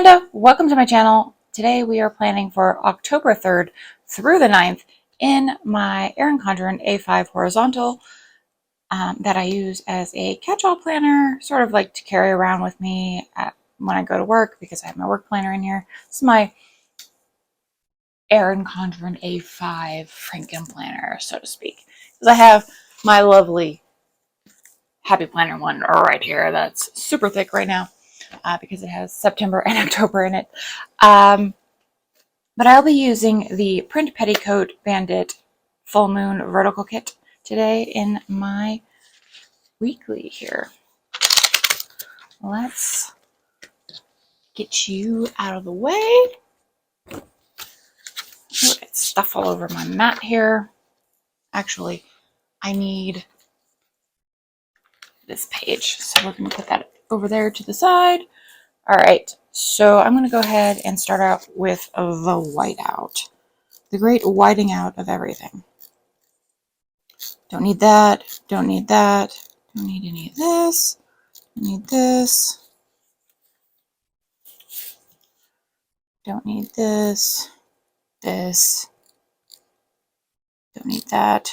Hello, welcome to my channel. Today we are planning for October 3rd through the 9th in my Erin Condren A5 horizontal that I use as a catch-all planner, sort of like to carry around with me when I go to work because I have my work planner in here. This is my Erin Condren A5 Franken planner, so to speak. Because I have my lovely Happy Planner one right here that's super thick right now. Because it has September and October in it. But I'll be using the Print Petticoat Bandit Full Moon Vertical Kit today in my weekly here. Let's get you out of the way. Look at stuff all over my mat here. Actually, I need this page, so we're going to put that over there to the side. All right, so I'm going to go ahead and start out with the whiteout. The great whiting out of everything. Don't need that, don't need that, don't need any of this, don't need this, don't need this, don't need that,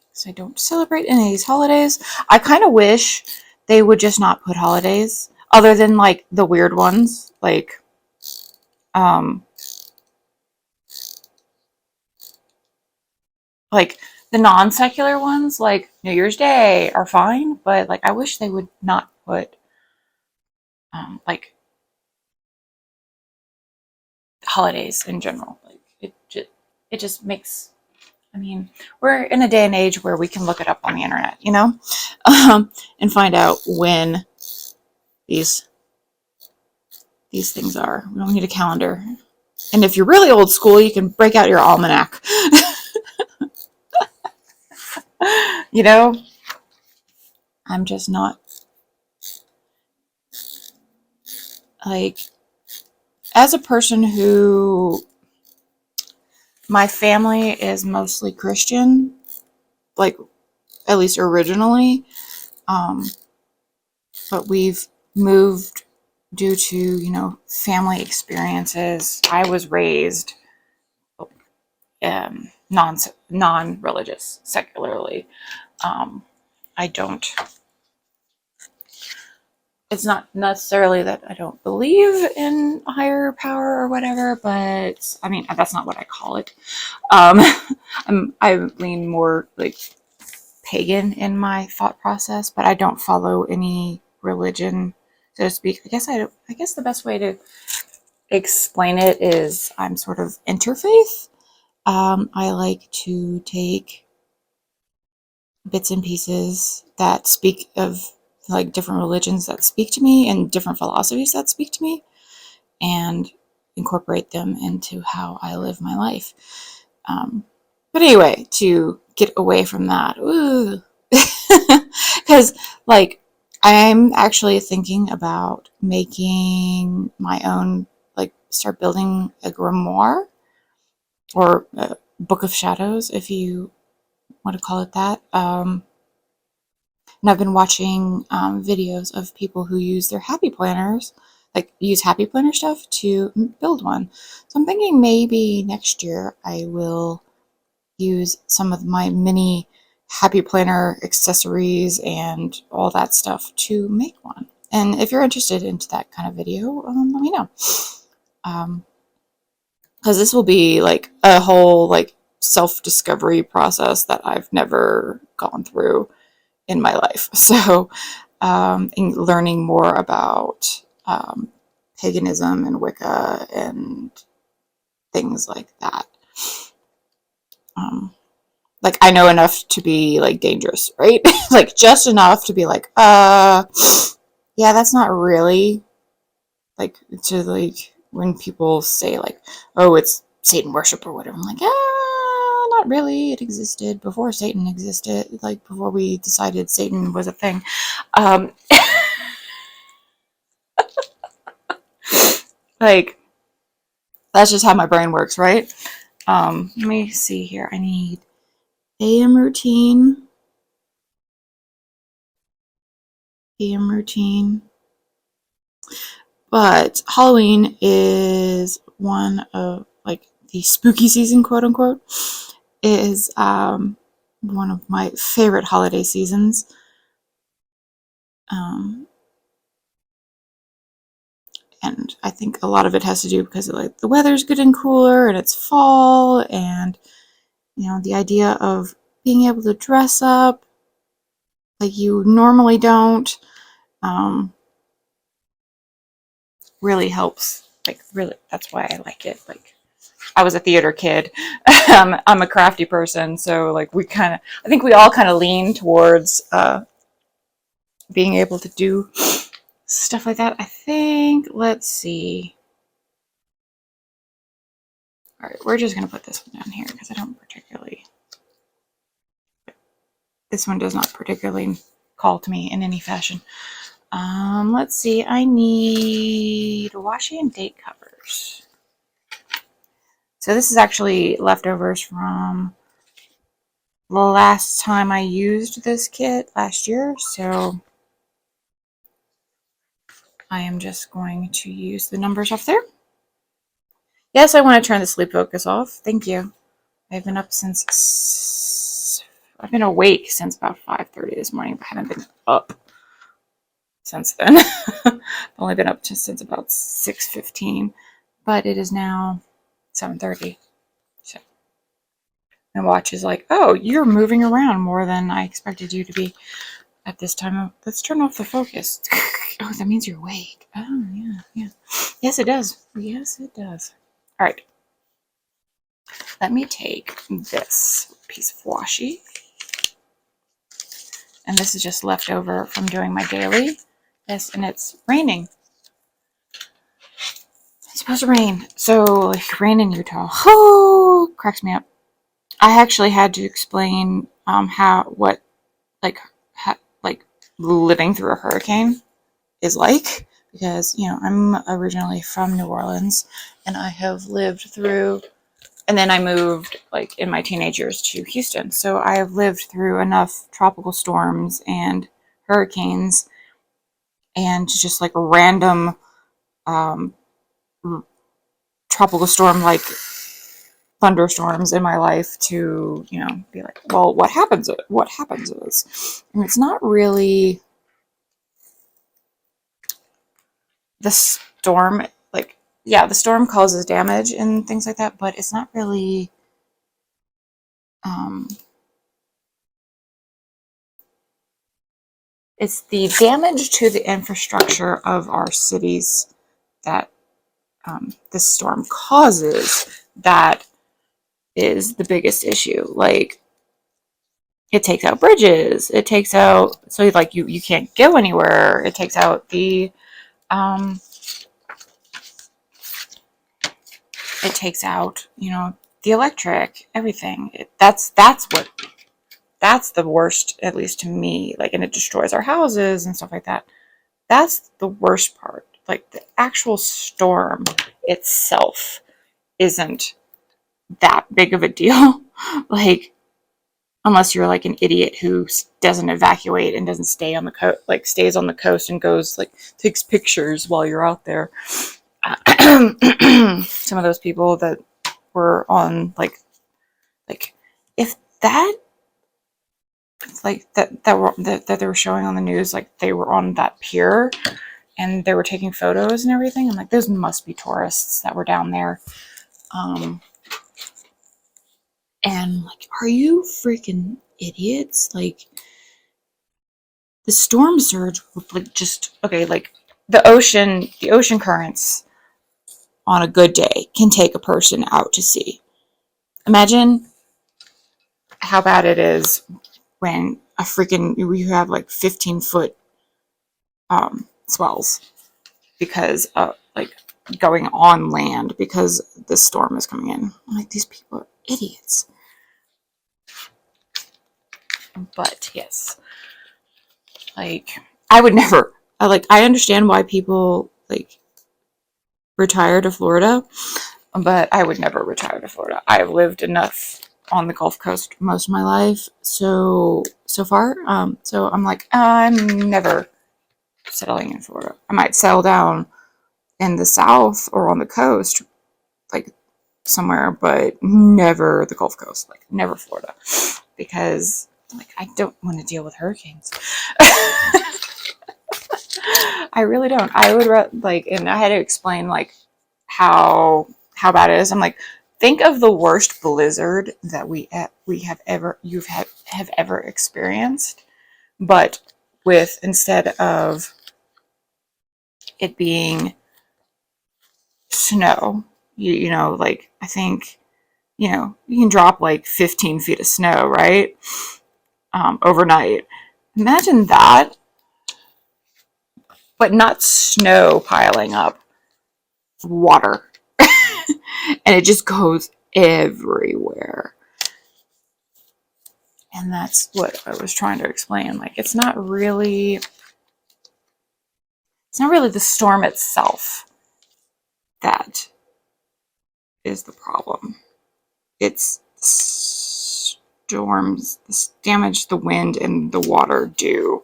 because I don't celebrate any of these holidays. I kind of wish they would just not put holidays, other than like the weird ones, like the non-secular ones, like New Year's Day, are fine, but like I wish they would not put like holidays in general. Like it just makes, I mean, we're in a day and age where we can look it up on the internet, you know, and find out when these things are. We don't need a calendar. And if you're really old school, you can break out your almanac. You know, I'm just not, like, as a person who, my family is mostly Christian, like, at least originally, but we've moved due to, you know, family experiences. I was raised non-religious, secularly. I don't, it's not necessarily that I don't believe in a higher power or whatever, but I mean, that's not what I call it. I lean more like pagan in my thought process, but I don't follow any religion, so to speak. I guess the best way to explain it is I'm sort of interfaith. I like to take bits and pieces that speak of like different religions that speak to me and different philosophies that speak to me and incorporate them into how I live my life. But anyway, to get away from that, because like I'm actually thinking about making my own, like start building a grimoire or a book of shadows, if you want to call it that. And I've been watching videos of people who use their happy planners, like use happy planner stuff to build one. So I'm thinking maybe next year I will use some of my mini happy planner accessories and all that stuff to make one. And if you're interested into that kind of video, let me know. Because this will be like a whole like self-discovery process that I've never gone through in my life. So learning more about paganism and Wicca and things like that. Like I know enough to be like dangerous, right? Like just enough to be like, yeah, that's not really like, to like when people say like, oh, it's Satan worship or whatever. I'm like, not really. It existed before Satan existed, like before we decided Satan was a thing. Like that's just how my brain works, right? Let me see here. I need AM routine. But Halloween is one of like the spooky season, quote unquote, is one of my favorite holiday seasons. And I think a lot of it has to do because like the weather's getting cooler and it's fall, and the idea of being able to dress up like you normally don't really helps. Like really, that's why I like it. Like I was a theater kid. I'm a crafty person, so like I think we all kind of lean towards being able to do stuff like that. I think, let's see. All right, we're just going to put this one down here because this one does not particularly call to me in any fashion. Let's see, I need washi and date covers. So this is actually leftovers from the last time I used this kit last year, so I am just going to use the numbers off there. Yes, I want to turn the sleep focus off. Thank you. I've been awake since about 5:30 this morning, but I haven't been up since then. I've only been up since about 6:15, but it is now 7:30. So my watch is like, oh, you're moving around more than I expected you to be at this time. Let's turn off the focus. Oh, that means you're awake. Oh, yeah. Yes, it does. Yes, it does. All right. Let me take this piece of washi. And this is just left over from doing my daily. Yes, and it's raining. It's supposed to rain. So, like, rain in Utah. Oh, cracks me up. I actually had to explain like living through a hurricane is like, because I'm originally from New Orleans, and I have lived through, and then I moved like in my teenage years to Houston, so I have lived through enough tropical storms and hurricanes and just like random tropical storm like thunderstorms in my life to be like, well, what happens is, and it's not really the storm, like, yeah, the storm causes damage and things like that, but it's not really it's the damage to the infrastructure of our cities that this storm causes that is the biggest issue. Like, it takes out bridges, it takes out, so like you can't go anywhere, it takes out the it takes out the electric, everything. That's the worst, at least to me. Like, and it destroys our houses and stuff like that. That's the worst part. Like, the actual storm itself isn't that big of a deal. Like, unless you're like an idiot who doesn't evacuate and doesn't stay on the coast, like stays on the coast and goes like takes pictures while you're out there. Some of those people that were on like if that like that they were showing on the news, like they were on that pier and they were taking photos and everything. I'm like, those must be tourists that were down there. And like, are you freaking idiots? Like, the storm surge would like just okay, like the ocean currents on a good day can take a person out to sea. Imagine how bad it is when you have like 15-foot swells because of like going on land because this storm is coming in. I'm like, these people are idiots. But yes, like, I would never. I understand why people like retire to Florida, but I would never retire to Florida. I've lived enough on the Gulf Coast most of my life, so far. So I'm like, I'm never settling in Florida. I might settle down in the south or on the coast, like somewhere, but never the Gulf Coast, like never Florida, because like I don't want to deal with hurricanes. I really don't. I would like, and I had to explain like how bad it is. I'm like, think of the worst blizzard that we have ever have ever experienced, but with, instead of it being snow, you know, like I think, you know, you can drop like 15 feet of snow, right? Overnight. Imagine that, but not snow piling up, water. And it just goes everywhere. And that's what I was trying to explain. Like, it's not really the storm itself that is the problem. It's storms, the damage the wind and the water do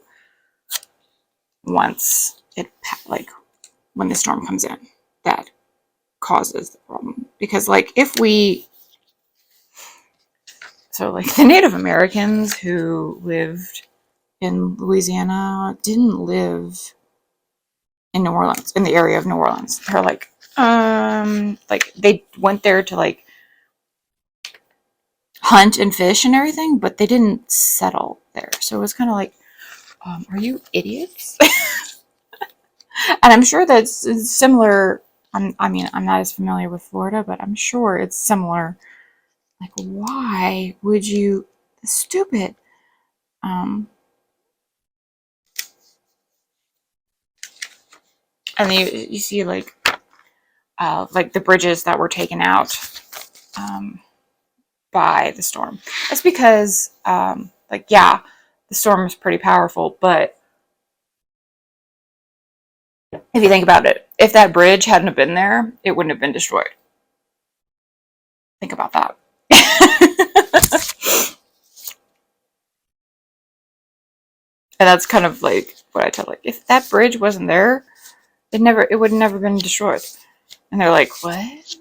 once it, like, when the storm comes in, that causes the problem. Because like, so like the Native Americans who lived in Louisiana didn't live in New Orleans, in the area of New Orleans. They're like they went there to like hunt and fish and everything, but they didn't settle there. So it was kind of like, are you idiots? And I'm sure that's similar. I mean, I'm not as familiar with Florida, but I'm sure it's similar. Like, why would you? Stupid. And you see like the bridges that were taken out by the storm. It's because like, yeah, the storm is pretty powerful, but if you think about it, if that bridge hadn't have been there, it wouldn't have been destroyed. Think about that. And that's kind of like what I tell, like, if that bridge wasn't there, it would have never been destroyed. And they're like, what?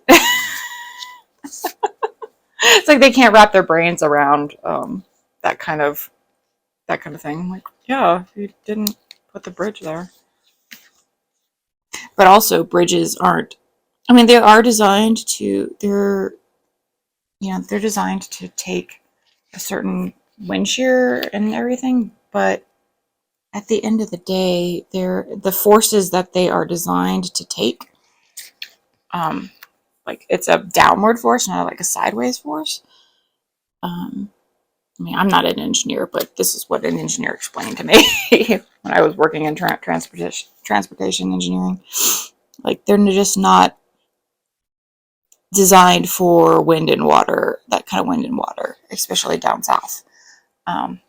It's like they can't wrap their brains around that kind of thing. I'm like, yeah, you didn't put the bridge there. But also, bridges aren't. I mean, they are designed to. They're designed to take a certain wind shear and everything. But at the end of the day, the forces that they are designed to take. Like, it's a downward force, not like a sideways force. I mean, I'm not an engineer, but this is what an engineer explained to me when I was working in transportation engineering. Like, they're just not designed for wind and water, that kind of wind and water, especially down south,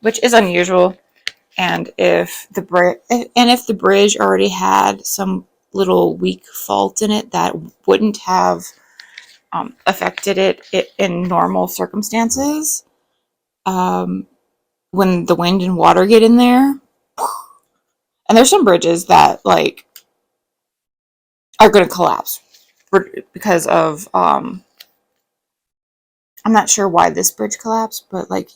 which is unusual. And if the bridge already had some little weak fault in it that wouldn't have affected it in normal circumstances, when the wind and water get in there, and there's some bridges that like are going to collapse because of I'm not sure why this bridge collapsed, but like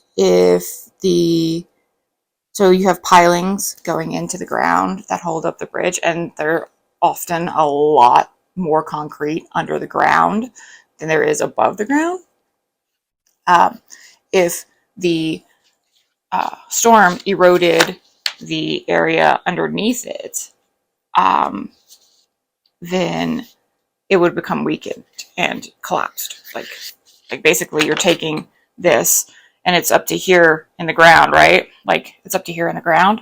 so you have pilings going into the ground that hold up the bridge, and they're often a lot more concrete under the ground than there is above the ground. If the storm eroded the area underneath it, then it would become weakened and collapsed. Like basically, you're taking this, and it's up to here in the ground, right? Like, it's up to here in the ground,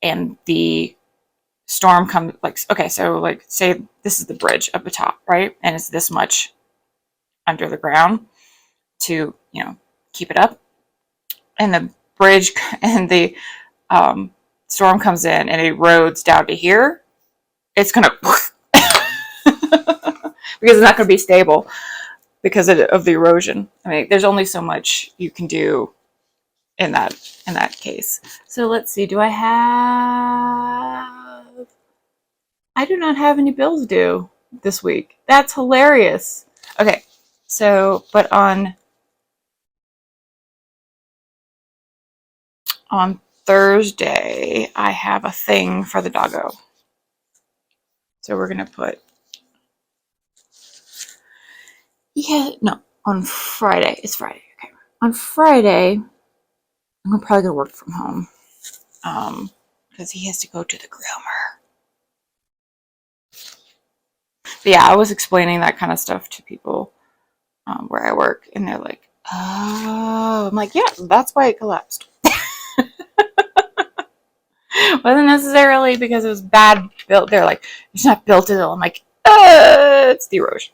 and the storm comes, like, okay, so like, say this is the bridge up the top, right? And it's this much under the ground to, keep it up. And the bridge and the storm comes in and it erodes down to here. It's going to, because it's not going to be stable because of the erosion. I mean, there's only so much you can do in that case. So let's see. Do I have I do not have any bills due this week. That's hilarious. Okay, so, but on Thursday, I have a thing for the doggo. So we're going to put, yeah, no, on Friday. It's Friday. Okay. On Friday, I'm probably going to work from home because he has to go to the groomer. But yeah, I was explaining that kind of stuff to people where I work, and they're like, oh, I'm like, yeah, that's why it collapsed. Wasn't necessarily because it was bad built. They're like, it's not built ill. I'm like, it's the erosion.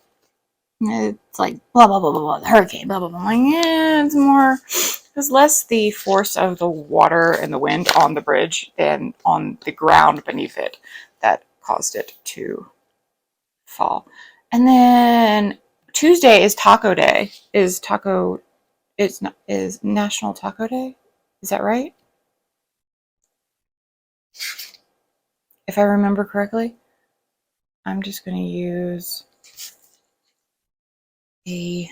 It's like blah blah blah blah blah. The hurricane, blah blah blah. I'm like, yeah, it's more. It's less the force of the water and the wind on the bridge than on the ground beneath it that caused it to fall. And then Tuesday is Taco Day. Is National Taco Day? Is that right? If I remember correctly, I'm just going to use a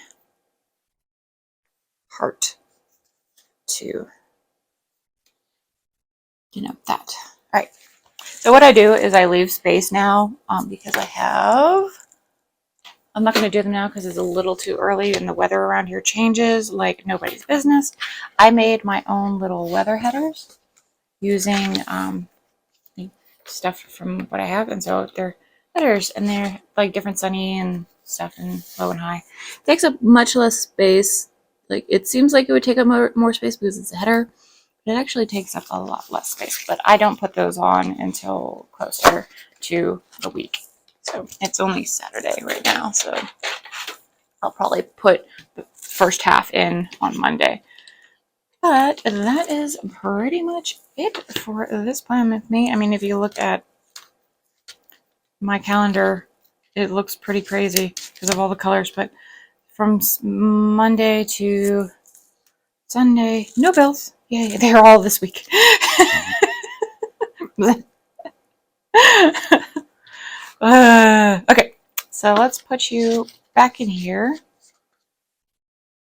heart to denote that. All right. So what I do is I leave space now because I'm not going to do them now because it's a little too early and the weather around here changes like nobody's business. I made my own little weather headers using stuff from what I have, and so they're headers and they're like different sunny and stuff and low and high. It takes up much less space. Like it seems like it would take up more space because it's a header. It actually takes up a lot less space, but I don't put those on until closer to the week. So it's only Saturday right now, so I'll probably put the first half in on Monday. But that is pretty much it for this plan with me. I mean, if you look at my calendar, it looks pretty crazy because of all the colors, but from Monday to Sunday, no bills. Yay, they're all this week. Okay, so let's put you back in here.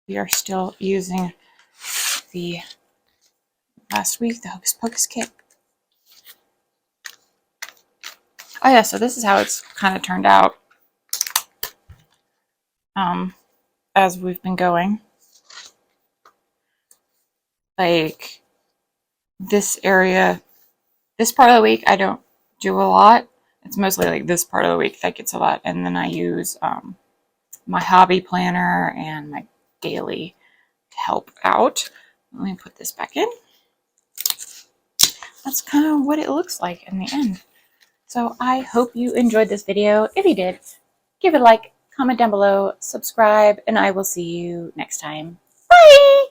We are still using the last week, the Hocus Pocus kit. Oh yeah, so this is how it's kind of turned out as we've been going. Like this area, this part of the week I don't do a lot. It's mostly like this part of the week that gets a lot, and then I use my hobby planner and my daily to help out. Let me put this back in. That's kind of what it looks like in the end. So I hope you enjoyed this video. If you did, give it a like, comment down below, subscribe, and I will see you next time. Bye!